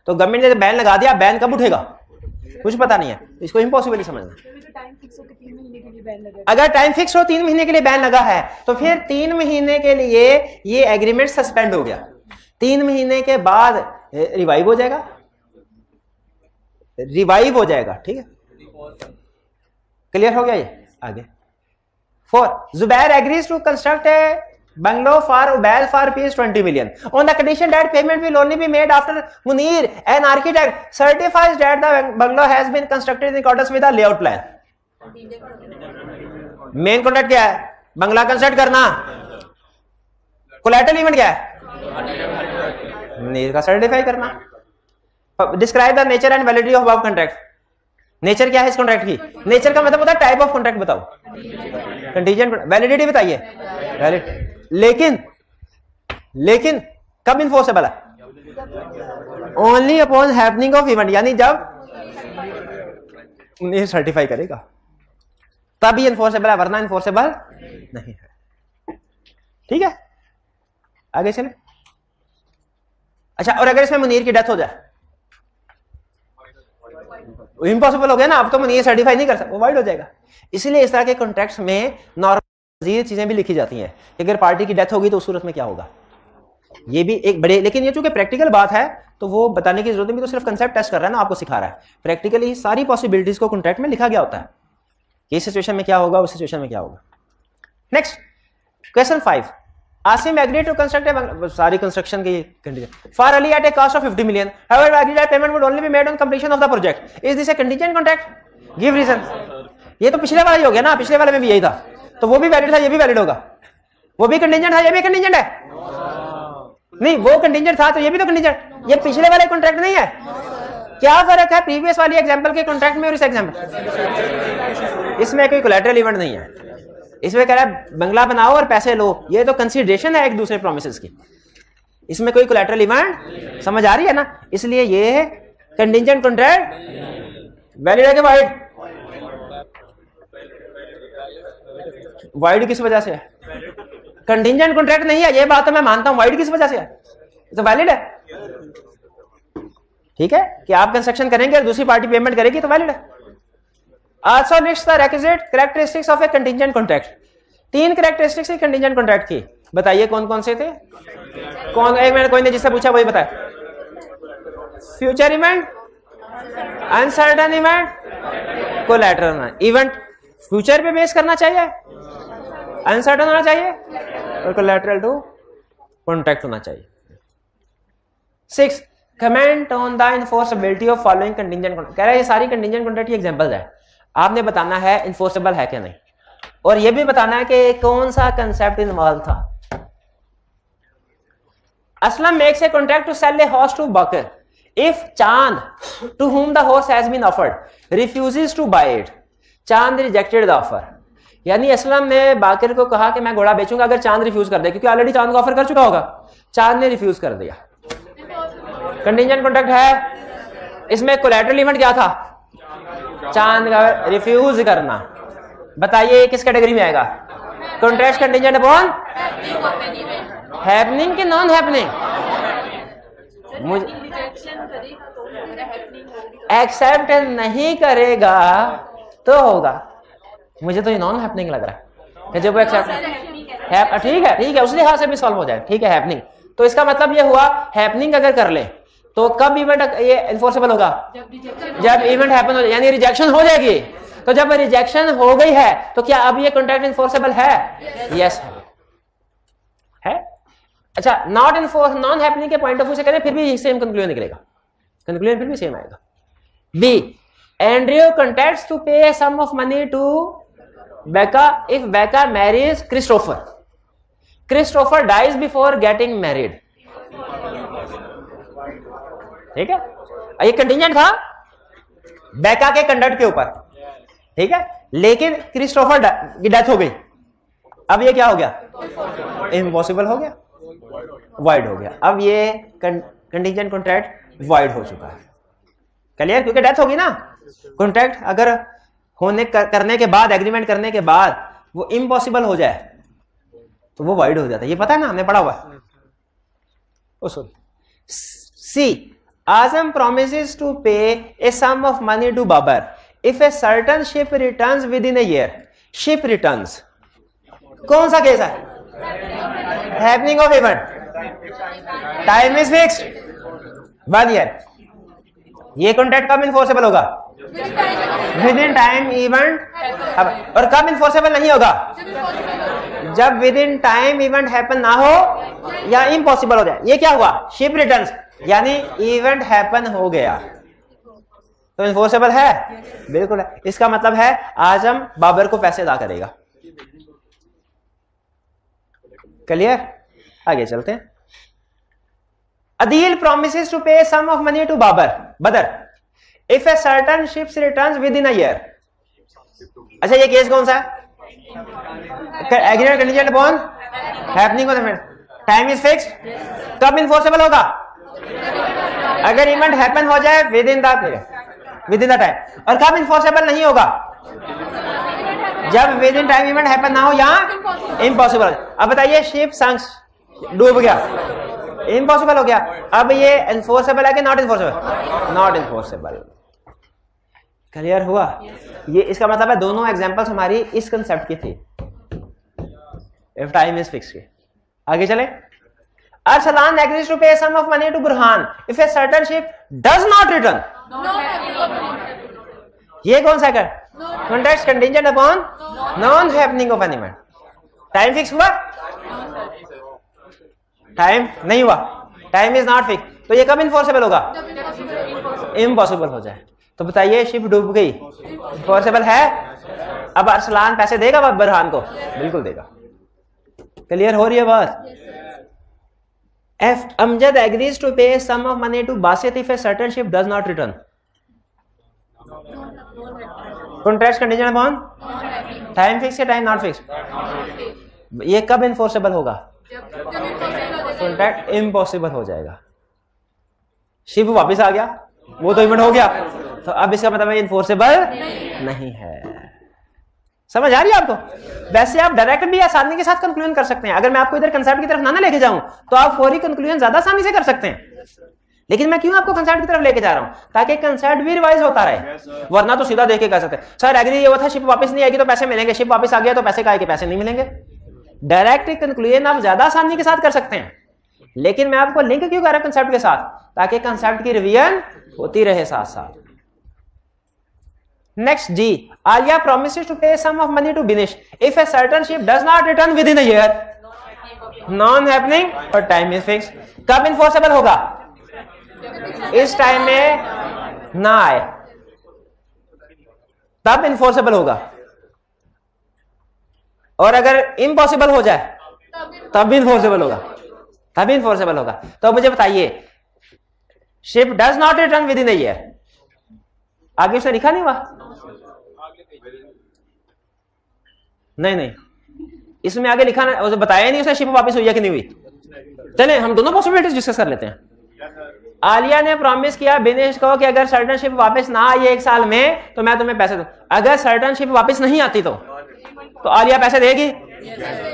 तो गवर्नमेंट ने बैन लगा दिया, बैन कब उठेगा कुछ पता नहीं है, इसको इम्पॉसिबल ही समझना। अगर टाइम फिक्स हो 3 महीने के लिए बैन लगा है तो फिर 3 महीने के लिए ये एग्रीमेंट सस्पेंड हो गया, 3 महीने के बाद रिवाइव हो जाएगा, रिवाइव हो जाएगा, ठीक है, क्लियर हो गया ये। आगे 4 Zubair agrees to construct a bungalow for Ubaid for rupees 20 million on the condition that payment will only be made after Munir, an architect, certifies that the bungalow has been constructed in accordance with the layout plan. Main contract क्या है? बंगला construct करना. Collateral event क्या है? मुनीर का certify करना. Describe the nature and validity of above contract. Nature क्या है इस कॉन्ट्रैक्ट की? नेचर का मतलब होता है टाइप ऑफ कॉन्ट्रैक्ट बताओ. कंटीजेंट. वैलिडिटी बताइए. वैलिड. लेकिन कब इन्फोर्सेबल है? Only upon happening of event, यानी जब उन्हें सर्टिफाई करेगा तभी इन्फोर्सेबल है, वरना इन्फोर्सेबल नहीं है. ठीक है, आगे चले. अच्छा, और अगर इसमें मुनीर की डेथ हो जाए, इम्पॉसिबल हो गया ना, अब तो मुनीर सर्टिफाई नहीं कर सकता, वो वाइड हो जाएगा. इसलिए इस तरह के कॉन्ट्रैक्ट्स में नॉर्मल चीजें भी लिखी जाती हैं कि अगर पार्टी की डेथ होगी तो उस सूरत में क्या होगा. ये भी एक बड़े, लेकिन ये चूंकि प्रैक्टिकल बात है तो वो बताने की जरूरत नहीं, तो सिर्फ कंसेप्ट टेस्ट कर रहा है ना, आपको सिखा रहा है. प्रैक्टिकली सारी पॉसिबिलिटीज को कॉन्ट्रैक्ट में लिखा गया होता है कि इस सिचुएशन में क्या होगा, उस सिचुएशन में क्या होगा. Next question 5. Asim agreed to construct a सारी कंस्ट्रक्शन की condition for Ali at a cost of 50 million. However, agreed that payment would only be made on completion of the project. Is this a contingent contract? Give reason. ये तो पिछले वाला ही हो गया ना, पिछले वाले में भी यही था, तो वो भी वैलिड था, ये भी वैलिड होगा. वो भी कंटीजेंट था, ये भी कंटीजेंट है. नहीं, वो कंटीजेंट था तो ये भी तो कंटीजेंट. ये पिछले वाले कॉन्ट्रैक्ट नहीं है. क्या फर्क है प्रीवियस वाली एग्जांपल के कॉन्ट्रैक्ट में और इस एग्जांपल? इसमें कोई कोलैटरल इवेंट नहीं है. इसमें कह रहा है बंगला बनाओ और पैसे लो, ये तो कंसीडरेशन है एक दूसरे प्रोमिसेस की. इसमें कोई कोलैटरल इवेंट, समझ आ रही है ना. इसलिए ये कंटीजेंट कॉन्ट्रैक्ट वैलिड है कि वाइड? वाइड किस वजह से है? कंटीजेंट कॉन्ट्रैक्ट नहीं है, ये बात तो मैं मानता हूं. वाइड किस वजह से है? तो वैलिड है. ठीक है, कि आप कंस्ट्रक्शन करेंगे और दूसरी पार्टी पेमेंट करेगी तो वैलिड है. Also lists the requisite characteristics of a contingent contract. 3 characteristics है कंटीजेंट कॉन्ट्रैक्ट की. बताइए कौन कौन से थे? कौन? एक मिनट, कोई ने जिससे पूछा वही बताए. Future event, uncertain event, collateral event. Future पे बेस करना चाहिए, अनसर्टन होना चाहिए और कोलैटरल टू कॉन्ट्रैक्ट होना चाहिए. 6. Comment on the enforceability of following contingent contract. कह रहा है ये सारी कंटीजेंट कॉन्ट्रैक्ट की एग्जांपल्स है. आपने बताना है इन्फोर्सेबल है कि नहीं, और यह भी बताना है कि कौन सा कंसेप्ट इन्वॉल्व था. Aslam makes a contract to sell a horse to Bakr. If Chand, to whom the horse has been offered, refuses to buy it, Chand rejected the offer. यानी असलम ने बाकिर को कहा कि मैं घोड़ा बेचूंगा अगर चांद रिफ्यूज कर दे, क्योंकि ऑलरेडी चांद को ऑफर कर चुका होगा. चांद ने रिफ्यूज कर दिया. कंटीजेंट कॉन्ट्रैक्ट है. इसमें कोलैटरल इवेंट क्या था? चांद का रिफ्यूज करना. बताइए किस कैटेगरी में आएगा? कॉन्ट्रैक्ट कंटीजेंट अपॉन हैपनिंग कि नॉन हैपनिंग? एक्सेप्ट नहीं करेगा तो होगा. मुझे तो ये नॉन हैपनिंग लग रहा है कि जब वो एक्सेप्ट, ठीक है उस लिहाज से भी सॉल्व हो जाए. ठीक है, हैपनिंग. तो इसका मतलब ये हुआ हैपनिंग अगर कर ले तो कब इवेंट ये इन्फोर्सेबल होगा? जब इवेंट हैपन हो, यानी रिजेक्शन हो जाएगी. तो जब रिजेक्शन हो गई है तो क्या अब ये कॉन्ट्रैक्ट इन्फोर्सेबल है? यस है. अच्छा, नॉन हैपनिंग के पॉइंट ऑफ व्यू से करें फिर भी सेम कंक्लूजन निकलेगा. कंक्लूजन फिर भी सेम आएगा. B. Andrew contracts to pay sum of money to Becca if Becca marries Christopher. Christopher dies before getting married. ठीक है, ये कंटीजेंट था बेका के कंडक्ट के ऊपर. ठीक है, लेकिन क्रिस्टोफर की डेथ हो गई. अब ये क्या हो गया? इम्पॉसिबल हो गया, वाइड हो गया. अब ये कंटीजेंट कॉन्ट्रैक्ट वाइड हो चुका है. क्लियर? क्योंकि डेथ होगी ना. कॉन्ट्रैक्ट अगर होने करने के बाद, एग्रीमेंट करने के बाद वो इम्पॉसिबल हो जाए तो वो वाइड हो जाता है. ये पता है ना, हमने पढ़ा हुआ है. सी. Azam promises to pay a sum of money to Babar if a certain ship returns within a year. Ship returns. कौन सा केस है? Happening of event. Time is fixed. 1 year. ये कॉन्ट्रैक्ट कब इन्फोर्सेबल होगा? Within time event. और कब enforceable नहीं होगा? जब with in time event happen ना हो या इम्पॉसिबल हो जाए। ये क्या हुआ? शिप रिटर्न्स, यानी इवेंट हैपन हो गया तो इन्फोर्सेबल है, बिल्कुल है। इसका मतलब है आजम बाबर को पैसे अदा करेगा। क्लियर? आगे चलते हैं। Adeel promises to pay sum of money to Badr if a certain ships returns within a year। अच्छा, ये केस कौन सा है? Agreement condition upon happening of the event, time is fixed, कब इन्फोर्सेबल होगा? अगर इवेंट हैपन हो जाए विद इन द टाइम। और कब इन्फोर्सेबल नहीं होगा? जब with in time event happen ना हो या इम्पॉसिबल हो जाए। अब बताइए, शिप संक, डूब गया, इम्पॉसिबल हो गया। अब ये इन्फोर्सेबल है कि not enforceable? Not enforceable. Clear हुआ? ये इसका मतलब है दोनों एग्जांपल्स हमारी इस कंसेप्ट की थी, इफ टाइम इज फिक्स के। आगे चले। Arsalan agrees to pay sum of money to Burhan if a certain ship does not return. ये कौन सा कर? Contract contingent upon non happening of an event. Time fix हुआ? टाइम नहीं हुआ, टाइम इज नॉट फिक्स, तो ये कब इन्फोर्सेबल होगा? इम्पॉसिबल हो जाए। तो बताइए, शिप डूब गई, इन्फोर्सेबल है। अब अरसलान पैसे देगा बुरहान को? बिल्कुल देगा। क्लियर हो रही है बात? F Amjad agrees to pay sum of money to Basit if a certain ship does not return. Contract condition upon time fix या टाइम नॉट फिक्स? ये कब इन्फोर्सेबल होगा? कॉन्ट्रैक्ट इम्पॉसिबल हो जाएगा। शिप वापस आ गया, वो तो इवेंट हो गया, तो अब इसका मतलब इन्फोर्सेबल नहीं है। समझ आ रही है आपको? वैसे आप डायरेक्ट भी आसानी के साथ कंक्लूजन कर सकते हैं। अगर मैं आपको इधर कंसेप्ट की तरफ ना लेके जाऊं तो आप फौरी कंक्लूजन ज्यादा आसानी से कर सकते हैं। लेकिन मैं क्यों आपको कंसेप्ट की तरफ लेके जा रहा हूं? ताकि कंसेप्ट भी रिवाइज होता रहे, वरना तो सीधा देख के कर सकते हैं, सर एग्री ये हुआ था, शिप वापस नहीं आएगी तो पैसे मिलेंगे, शिप वापस आ गया तो पैसे काहे के पैसे नहीं मिलेंगे। डायरेक्ट कंक्लूजन आप ज्यादा आसानी के साथ कर सकते हैं। लेकिन मैं आपको लिंक क्यों कर रहा हूं कंसेप्ट के साथ? ताकि कंसेप्ट की रिवीजन होती रहे साथ साथ। Next G, Alia promises to pay sum of money to Binish if a certain ship does not return within a year। Non happening और टाइम इज फिक्स। कब इन्फोर्सेबल होगा? इस टाइम में ना आए तब इन्फोर्सेबल होगा, और अगर इम्पॉसिबल हो जाए तब भी इन्फोर्सेबल होगा, तभी इन्फोर्सेबल होगा। तो मुझे बताइए, ship does not return with in a year, आगे उसने लिखा नहीं हुआ? नहीं, इसमें आगे लिखा ना, उसे बताया नहीं उसने शिप वापस हुई है कि नहीं हुई। चले हम दोनों पॉसिबिलिटीज डिस्कस कर लेते हैं। आलिया ने प्रॉमिस किया बिनेश को कि अगर सर्टन शिप वापस ना आई 1 साल में तो मैं तुम्हें पैसे दूं। अगर सर्टन शिप वापस नहीं आती तो आलिया पैसे देगी?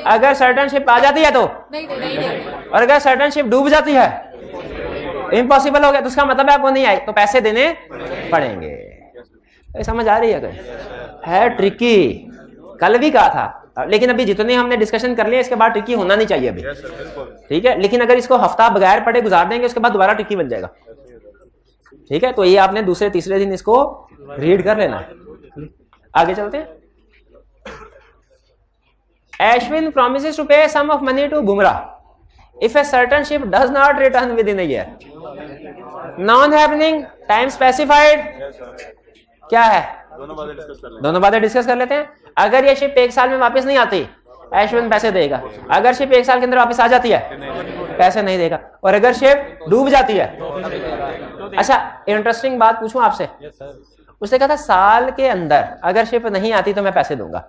अगर सर्टन शिप आ जाती है तो और अगर सर्टन शिप डूब जाती है, इम्पॉसिबल हो गया, तो उसका मतलब है वो नहीं आई तो पैसे देने पड़ेंगे। समझ आ रही है ट्रिकी, कल भी कहा था, लेकिन अभी जितने हमने डिस्कशन कर लिया इसके बाद ट्रिकी होना नहीं चाहिए अभी, ठीक है। लेकिन अगर इसको हफ्ता बगैर पढ़े गुजार देंगे उसके बाद दोबारा ट्रिकी बन जाएगा, ठीक है। तो ये आपने दूसरे तीसरे दिन इसको रीड कर लेना। आगे चलते हैं। Ashwin promises to pay sum of money to Bumrah if a certain ship does not return within a year। Non-happening, time specified, क्या है? दोनों बातें डिस्कस कर लेते हैं। अगर ये शिप 1 साल में वापस नहीं आती, अश्विन पैसे देगा। अगर शिप 1 साल के अंदर वापस आ जाती है, पैसे नहीं देगा। और अगर शिप डूब जाती है, अच्छा इंटरेस्टिंग बात पूछूं आपसे, उसने कहा था साल के अंदर अगर शिप नहीं आती तो मैं पैसे दूंगा।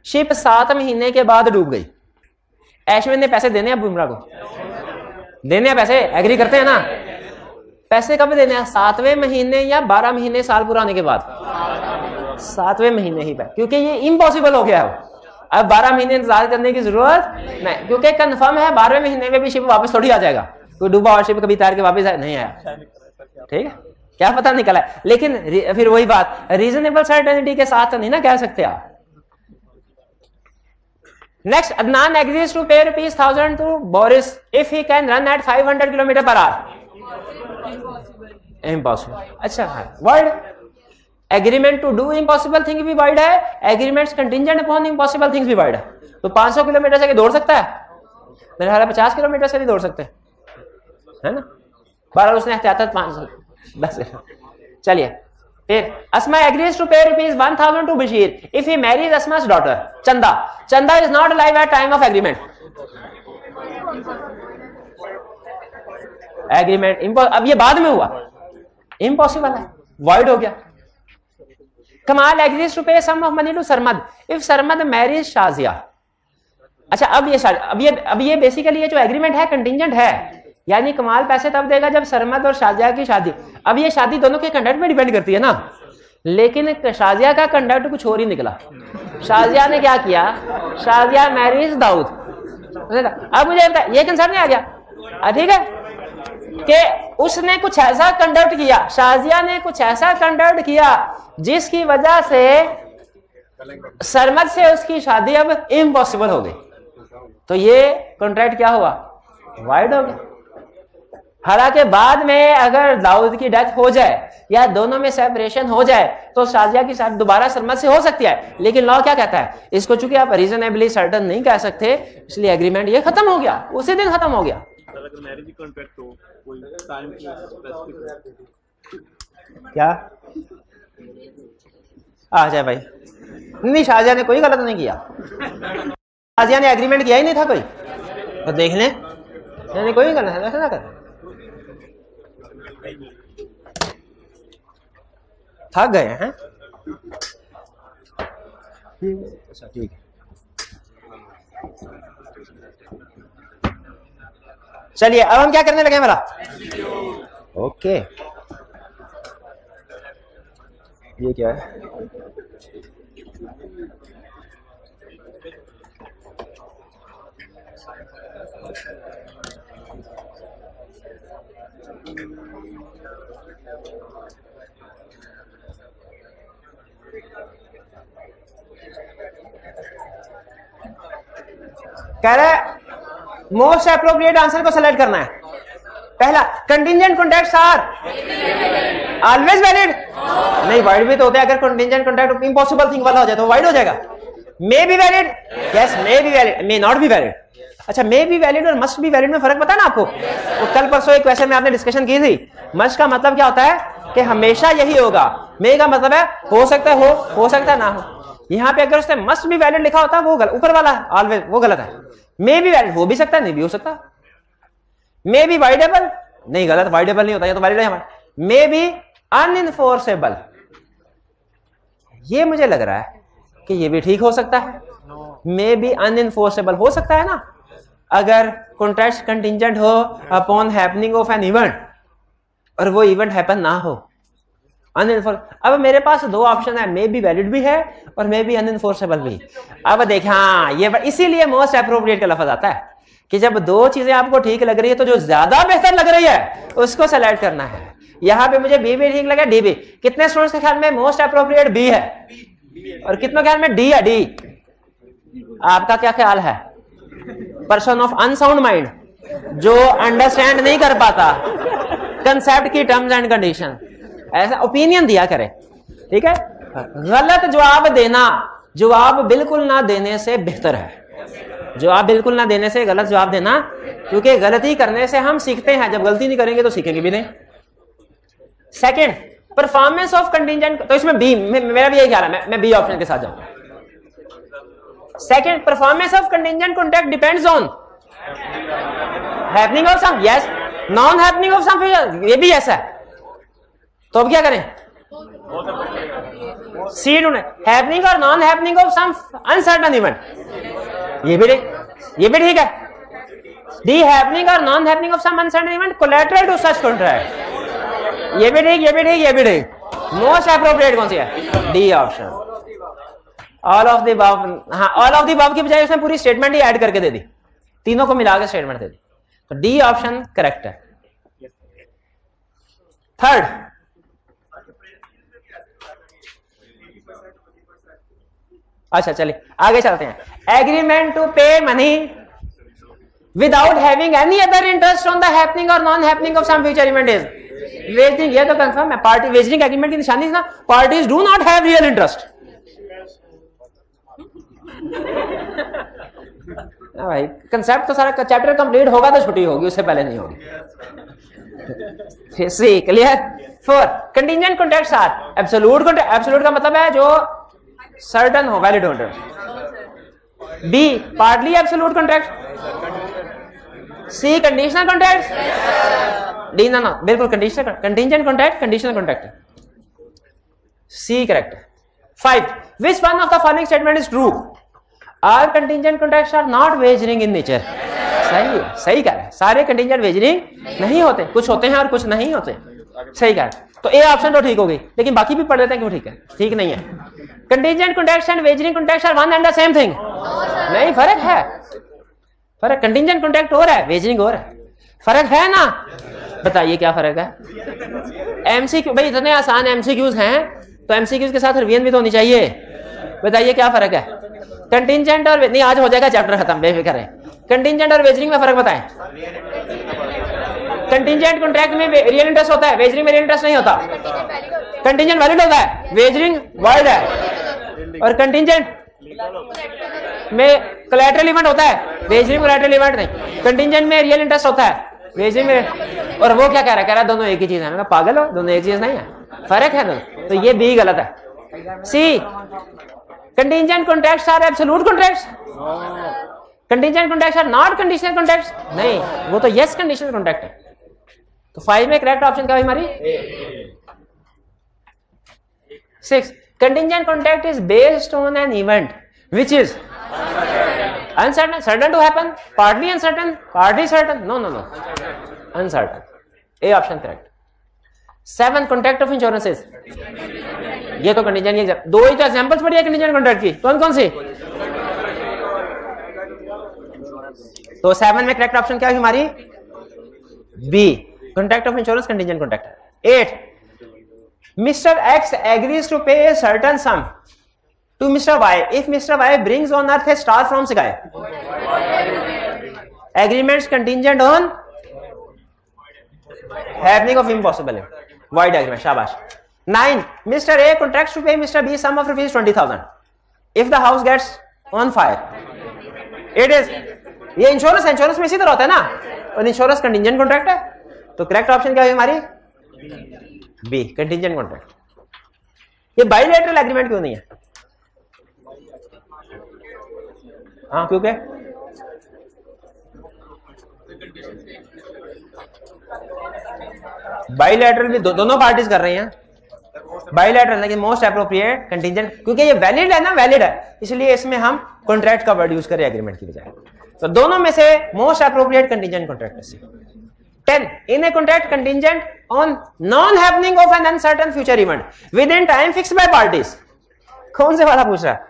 शिप 7 महीने के बाद डूब गई, अश्विन ने पैसे देने हैं बुमराह को? देने हैं पैसे, एग्री करते हैं ना? पैसे कब देने हैं? 7वें महीने या 12 महीने साल पूरा होने के बाद? 7वें महीने ही पे, क्योंकि ये इम्पॉसिबल हो गया है। अब 12 महीने इंतजार करने की जरूरत नहीं, क्योंकि कंफर्म है 12वें महीने में भी शिप वापस थोड़ी आ जाएगा। कोई डूबा और शिप कभी तैर के वापस नहीं आया, ठीक है, क्या पता निकला है। लेकिन फिर वही बात, रीजनेबल सर्टेनिटी के साथ नहीं ना कह सकते आप। Next, Adnan agrees to pay ₹1000 to Boris if he can run at 500 km/h। Impossible। अच्छा है word, agreement to do impossible thing भी वाइड है, agreements contingent upon impossible things भी वाइड है। तो 500 किलोमीटर से दौड़ सकता है, मेरे ख्याल 50 किलोमीटर से भी दौड़ सकते हैं, है ना। बहरहाल उसने एहतियातन 500 बस। चलिए फिर अस्मा agrees to pay ₹1000 to Bashir if he marries Asma's daughter Chanda. Chanda is not alive at time of agreement. Agreement अब ये बाद में हुआ, इम्पॉसिबल है, वॉइड हो गया। कमाल agrees to pay sum of money to Sarmad if Sarmad marriage Shazia. अच्छा अब ये बेसिकली ये जो एग्रीमेंट है कंटिंजेंट है, यानी कमाल पैसे तब देगा जब सरमद और शाजिया की शादी। अब ये शादी दोनों के कंडक्ट पे डिपेंड करती है ना, लेकिन शाजिया का कंडक्ट कुछ और ही निकला। शाजिया ने क्या किया, शाजिया मैरिज दाऊद। अब मुझे ये कंसर्न नहीं आ गया, ठीक है, कि उसने कुछ ऐसा कंडक्ट किया, शाजिया ने कुछ ऐसा कंडक्ट किया जिसकी वजह से सरमद से उसकी शादी अब इम्पॉसिबल हो गई। तो ये कॉन्ट्रैक्ट क्या हुआ, वाइड हो गया। हालांकि बाद में अगर दाऊद की डेथ हो जाए या दोनों में सेपरेशन हो जाए तो शाजिया की शादी दोबारा सरमद से हो सकती है, लेकिन लॉ क्या कहता है, इसको चूंकि आप रीजनेबली सर्टन नहीं कह सकते, इसलिए एग्रीमेंट ये खत्म हो गया, उसी दिन खत्म हो गया। मैरिज कॉन्ट्रैक्ट हो कोई टाइम क्या आ जाए भाई, नहीं शाजिया ने कोई गलत नहीं किया, शाजिया ने एग्रीमेंट किया ही नहीं था कोई, तो देख लें, यानी कोई गलत है, ऐसा ना कर। थक गए हैं, अच्छा ठीक है। चलिए अब हम क्या करने लगे मेरा, ओके ये क्या है, कह रहे मोस्ट एप्रोप्रिएट आंसर को सेलेक्ट करना है। पहला contingent contracts are always valid, नहीं वाइड भी तो होते हैं, अगर कंटिंजेंट कॉन्ट्रैक्ट इम्पॉसिबल थिंग वाला हो जाए तो वाइड हो जाएगा। May be valid, yes may be valid, may not be valid. अच्छा मे बी वैलिड और मस्ट बी वैलिड में फर्क पता है ना आपको, तो कल परसों एक क्वेश्चन में आपने डिस्कशन की थी। मस्ट का मतलब क्या होता है कि हमेशा यही होगा, मे का मतलब है हो सकता है हो सकता है ना हो। यहाँ पे अगर उसने मस्ट बी वैलिड लिखा होता वो गलत, ऊपर वाला ऑलवेज वो गलत है। मे बी वैलिड हो भी सकता है, नहीं भी हो सकता। मे बी वाइडेबल, नहीं गलत, वाइडेबल नहीं होता, ये तो वैलिड है हमारा। मे बी अनइनफोर्सेबल, ये मुझे लग रहा है कि ये भी ठीक हो सकता है। मे बी अनइनफोर्सेबल हो सकता है ना, अगर कॉन्ट्रैक्ट कंटिंजेंट हो upon happening of an event और वो इवेंट हैपन ना हो, अब मेरे पास दो ऑप्शन है, मे बी वैलिड भी है और मे बी अनइनफोर्सेबल भी। अब देखें हाँ ये इसीलिए मोस्ट एप्रोप्रिएट का लफ्ज आता है कि जब दो चीजें आपको ठीक लग रही है तो जो ज्यादा बेहतर लग रही है उसको सेलेक्ट करना है। यहाँ पे मुझे बी भी ठीक लगा, डी भी। कितने स्टूडेंट्स के ख्याल में मोस्ट एप्रोप्रिएट बी है और कितनों ख्याल में डी है? डी। आपका क्या ख्याल है? पर्सन ऑफ अनसाउंड माइंड जो अंडरस्टैंड नहीं कर पाता कंसेप्ट की टर्म्स एंड कंडीशन, ऐसा ओपिनियन दिया करे, ठीक है। गलत जवाब देना जवाब बिल्कुल ना देने से बेहतर है। जवाब बिल्कुल ना देने से गलत जवाब देना, क्योंकि गलती करने से हम सीखते हैं, जब गलती नहीं करेंगे तो सीखेंगे भी नहीं। सेकंड परफॉर्मेंस ऑफ कंटिंजेंट, तो इसमें बी, मेरा भी यही ख्याल है, मैं बी ऑप्शन के साथ जाऊंगा। Second performance of contingent contract depends on happening of some, yes. Non happening of some, ये भी ऐसा है। तो अब क्या करें? सी ढूंढे, हैपनिंग और non happening of some uncertain event, ये भी ठीक है। डी हैपनिंग और non happening of some uncertain event collateral to such contract, ये भी ठीक। मोस्ट एप्रोप्रिएट कौन सी है? D option. All of the above, हाँ ऑल ऑफ द अबव की बजाय उसने पूरी स्टेटमेंट ही ऐड करके दे दी, तीनों को मिलाकर स्टेटमेंट दे दी, तो डी ऑप्शन करेक्ट है। थर्ड अच्छा चलिए आगे चलते हैं। Agreement to pay money without having any other interest on the happening और non happening of some future event is wagering. ये तो कंफर्म है, पार्टी वेजिंग एग्रीमेंट की निशानी ना, parties do not have real interest. भाई कंसेप्ट तो सारा चैप्टर कंप्लीट होगा तो छुट्टी होगी, उससे पहले नहीं होगी। C clear. 4 contingent contracts are absolute contract. Absolute का मतलब है जो सर्टेन हो, वैलिड हो। B partly absolute contract. C conditional contract. D ना बिल्कुल conditional contingent contract conditional contract. C correct. 5 which one of the following statement is true? All contingent contracts are not wagering in nature। सही है, सही कह रहा है, सारे contingent wagering नहीं होते, कुछ होते हैं और कुछ नहीं होते। सही कह रहा है, तो ए ऑप्शन तो ठीक हो गई, लेकिन बाकी भी पढ़ लेते हैं क्यों ठीक है, ठीक नहीं है। Contingent contracts and wagering contracts are one and the same thing. नहीं, फर्क है, फर्क। कंटीजेंट कॉन्ट्रैक्ट और है, वेजरिंग और है, फर्क है ना। बताइए क्या फर्क है। एमसीक्यू भाई इतने आसान एमसीक्यूज हैं तो एमसीक्यूज के साथ रिवीजन भी तो होनी चाहिए। बताइए क्या फर्क है कंटीजेंट और नहीं, आज हो जाएगा चैप्टर खत्म, बेफिक्र है। कंटीजेंट और वेजरिंग में फर्क बताएं। कंटीजेंट कॉन्ट्रैक्ट में रियल इंटरेस्ट होता है, वेजरिंग में रियल इंटरेस्ट नहीं होता। कंटीजेंट वैलिड होता है, वेजरिंग वॉइड है। और कंटीजेंट में कोलैटरल इवेंट होता है, वेजरिंग कोलैटरल इवेंट नहीं। कंटीजेंट में रियल इंटरेस्ट होता है, वेजरिंग में। और वो क्या कह रहा है दोनों एक ही चीज है। मैं पागल हो, दोनों एक चीज नहीं है, फर्क है दोनों। तो ये बी गलत है। सी contingent contracts are absolute contracts। contingent contracts are not conditional contracts। नहीं, वो तो yes conditional contract है। तो 5 में करेक्ट ऑप्शन क्या हुई हमारी? 6 contingent contract is based on an event which is uncertain, certain to happen, partly uncertain, partly certain, no, uncertain। A option correct। 7 contract of insurances। ये तो कंटीजेंट, ये दो ही तो एग्जांपल्स पढ़ी है कंटीजेंट कॉन्ट्रैक्ट की, कौन कौन सी? तो 7 में करेक्ट ऑप्शन क्या है हमारी? B contract of insurance contingent contract. 8 mister X agrees to pay a certain sum to mister Y if mister Y brings on earth a star from sky. Agreements contingent on happening of impossible, void agreement, शाबाश। 9 Mr. A contracts to pay Mr. B sum of rupees 20,000 if the house gets on fire। It is ये insurance में इसी तरह होता है ना, और insurance contingent contract है। तो करेक्ट ऑप्शन क्या है हमारी? B contingent contract. ये बाइलैटरल एग्रीमेंट क्यों नहीं है? हाँ, क्योंकि बाइलैटरल भी दोनों पार्टीज कर रही हैं बाइलैटरल, लेकिन मोस्ट एप्रोप्रिएट कंटीजेंट, क्योंकि ये वैलिड है ना, वैलिड है, इसलिए इसमें हम कॉन्ट्रैक्ट का वर्ड यूज करें एग्रीमेंट की बजाय। तो दोनों में से मोस्ट एप्रोप्रिएट कंटीजेंट कॉन्ट्रैक्ट है। 10 in a contract contingent on non happening of an uncertain future event within time fixed by parties. कौन से वाला पूछ रहा है?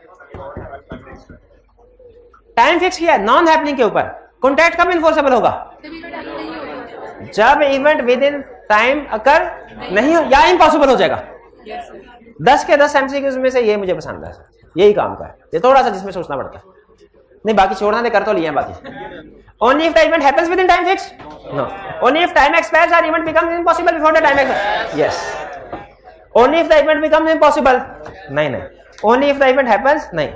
टाइम फिक्स किया नॉन हैपनिंग के ऊपर, कॉन्ट्रैक्ट कब इन्फोर्सेबल होगा? जब event within time occur नहीं हो या इम्पॉसिबल हो जाएगा। 10 के 10 एमसीक्यूज में से ये मुझे पसंद है, यही काम का है। ये थोड़ा सा जिसमें सोचना पड़ता है, नहीं बाकी छोड़ना दे, कर तो लिए हैं बाकी। Only if the event happens within time fixed? No. Only if time expires or event becomes impossible before the time expires? Yes. Only if the event becomes impossible? नहीं। Only if the event happens? नहीं।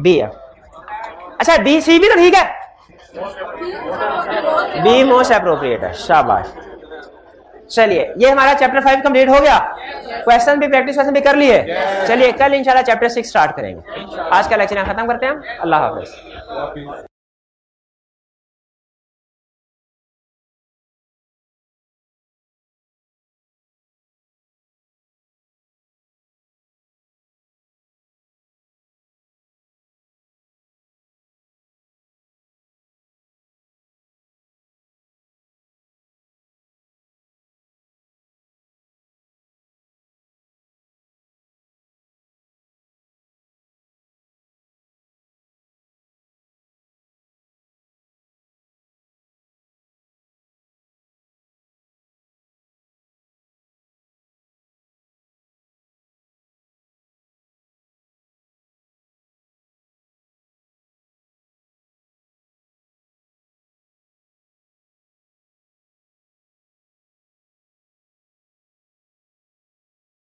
B है। अच्छा D C भी तो ठीक है, B most appropriate है, शाबाश। चलिए ये हमारा चैप्टर 5 कंप्लीट हो गया, क्वेश्चन भी प्रैक्टिस क्वेश्चन भी कर लिए। चलिए कल इंशाल्लाह चैप्टर 6 स्टार्ट करेंगे। आज का लेक्चर यहाँ खत्म करते हैं, अल्लाह हाफिज।